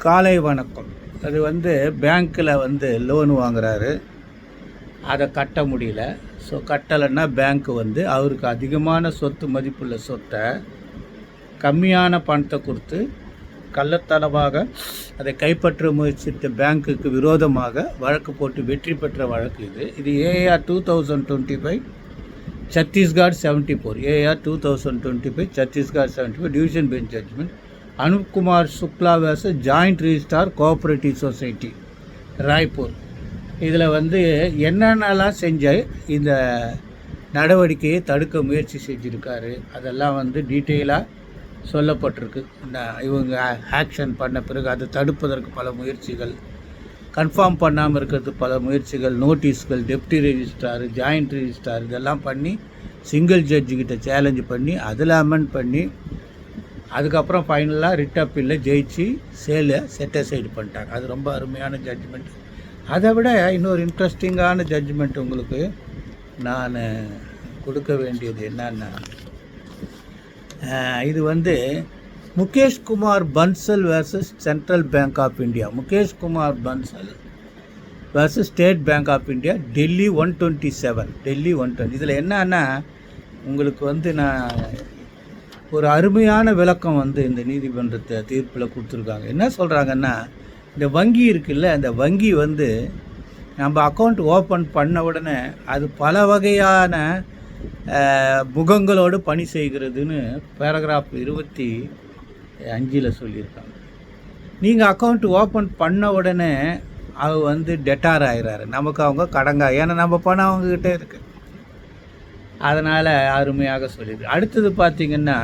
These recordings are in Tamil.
காலை வணக்கம். அது பேங்க்கில் லோன் வாங்குறாரு, அதை கட்ட முடியல. ஸோ கட்டலைன்னா பேங்க்கு அவருக்கு அதிகமான சொத்து மதிப்புள்ள சொத்தை கம்மியான பணத்தை கொடுத்து கள்ளத்தனமாக அதை கைப்பற்ற முயற்சித்த பேங்க்குக்கு விரோதமாக வழக்கு போட்டு வெற்றி பெற்ற வழக்கு இது AR 2025 Chhattisgarh 74 AR 2025 Chhattisgarh 74 division bench judgment Anupkumar Shukla versus joint registrar cooperative society Raipur. இதில் என்னென்னலாம் செஞ்ச இந்த நடவடிக்கையை தடுக்க முயற்சி செஞ்சுருக்காரு அதெல்லாம் டீட்டெயிலாக சொல்லப்பட்டிருக்கு. இவங்க ஆக்ஷன் பண்ண பிறகு அதை தடுப்பதற்கு பல முயற்சிகள், கன்ஃபார்ம் பண்ணாமல் இருக்கிறது பல முயற்சிகள், நோட்டீஸ்கள், டெப்டி ரெஜிஸ்ட்ரார், ஜாயிண்ட் ரெஜிஸ்ட்ரார் இதெல்லாம் பண்ணி சிங்கிள் ஜட்ஜுக்கிட்ட சேலஞ்சு பண்ணி அதில் அமெண்ட் பண்ணி அதுக்கப்புறம் ஃபைனலாக ரிட் அப்பீலில் ஜெயிச்சு சேலை செட்டிசைடு பண்ணிட்டாங்க. அது ரொம்ப அருமையான ஜட்ஜ்மெண்ட். அதை விட இன்னொரு இன்ட்ரெஸ்டிங்கான ஜட்ஜ்மெண்ட் உங்களுக்கு நான் கொடுக்க வேண்டியது என்னன்னா, இது Mukesh Kumar Bansal versus central bank of India. Mukesh Kumar Bansal versus state bank of India, Delhi 127 Delhi 120. இதில் என்னன்னா உங்களுக்கு நான் ஒரு அருமையான விளக்கம் இந்த நீதிமன்றத்தை தீர்ப்பில் கொடுத்துருக்காங்க. என்ன சொல்கிறாங்கன்னா, இந்த வங்கி இருக்குல்ல, அந்த வங்கி நம்ம அக்கௌண்ட் ஓப்பன் பண்ண உடனே அது பல வகையான முகங்களோடு பணி செய்கிறதுன்னு பேராகிராஃப் 25 சொல்லியிருக்காங்க. நீங்கள் அக்கௌண்ட் ஓப்பன் பண்ண உடனே அது டெட்டார் ஆகிறாரு, நமக்கு அவங்க கடங்கா, ஏன்னா நம்ம பணம் அவங்கக்கிட்ட இருக்கு. அதனால் அருமையாக சொல்லியிருக்கு. அடுத்தது பார்த்திங்கன்னா,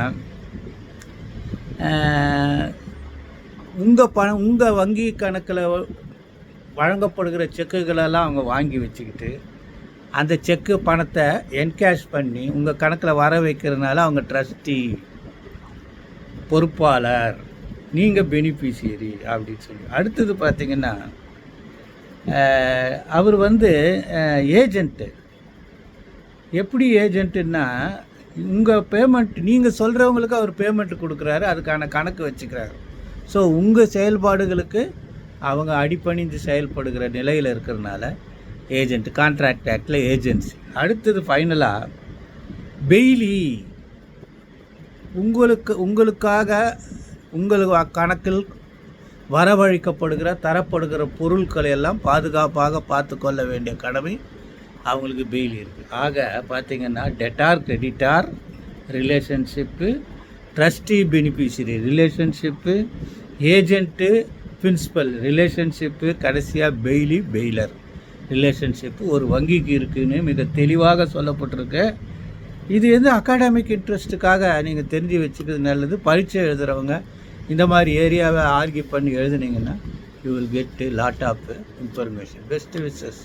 உங்கள் வங்கி கணக்கில் வழங்கப்படுகிற செக்குகளெல்லாம் அவங்க வாங்கி வச்சுக்கிட்டு அந்த செக்கு பணத்தை என்கேஷ் பண்ணி உங்கள் கணக்கில் வர வைக்கிறதுனால அவங்க ட்ரஸ்டி, பொறுப்பாளர், நீங்கள் பெனிஃபிஷியரி அப்படின்னு சொல்லி. அடுத்தது பார்த்திங்கன்னா, அவர் ஏஜென்ட்டு. எப்படி ஏஜென்ட்டுன்னா, உங்கள் பேமெண்ட் நீங்கள் சொல்கிறவங்களுக்கு அவர் பேமெண்ட் கொடுக்குறாரு, அதுக்கான கணக்கு வச்சுக்கிறாரு. ஸோ உங்கள் செயல்பாடுகளுக்கு அவங்க அடிப்பணிந்து செயல்படுகிற நிலையில் இருக்கிறதுனால ஏஜென்ட், கான்ட்ராக்ட் ஆக்டில் ஏஜென்சி. அடுத்தது ஃபைனலாக பெய்லி. உங்களுக்காக உங்கள் கணக்கில் வரவழைக்கப்படுகிற தரப்படுகிற பொருட்களை எல்லாம் பாதுகாப்பாக பார்த்து கொள்ள வேண்டிய கடமை அவங்களுக்கு பெய்லி இருக்குது. ஆக பார்த்திங்கன்னா, debtor creditor relationship, trustee beneficiary relationship, agent principal relationship, கடைசியாக பெய்லி பெய்லர் ரிலேஷன்ஷிப்பு ஒரு வங்கிக்கு இருக்குதுன்னு மிக தெளிவாக சொல்லப்பட்டிருக்கு. இது அகாடமிக் இன்ட்ரெஸ்ட்டுக்காக நீங்கள் தெரிஞ்சு வச்சுக்கிறது நல்லது. பரீட்சை எழுதுகிறவங்க இந்த மாதிரி ஏரியாவை ஆர்கியூ பண்ணி எழுதுனீங்கன்னா you will get lot of information. Best wishes.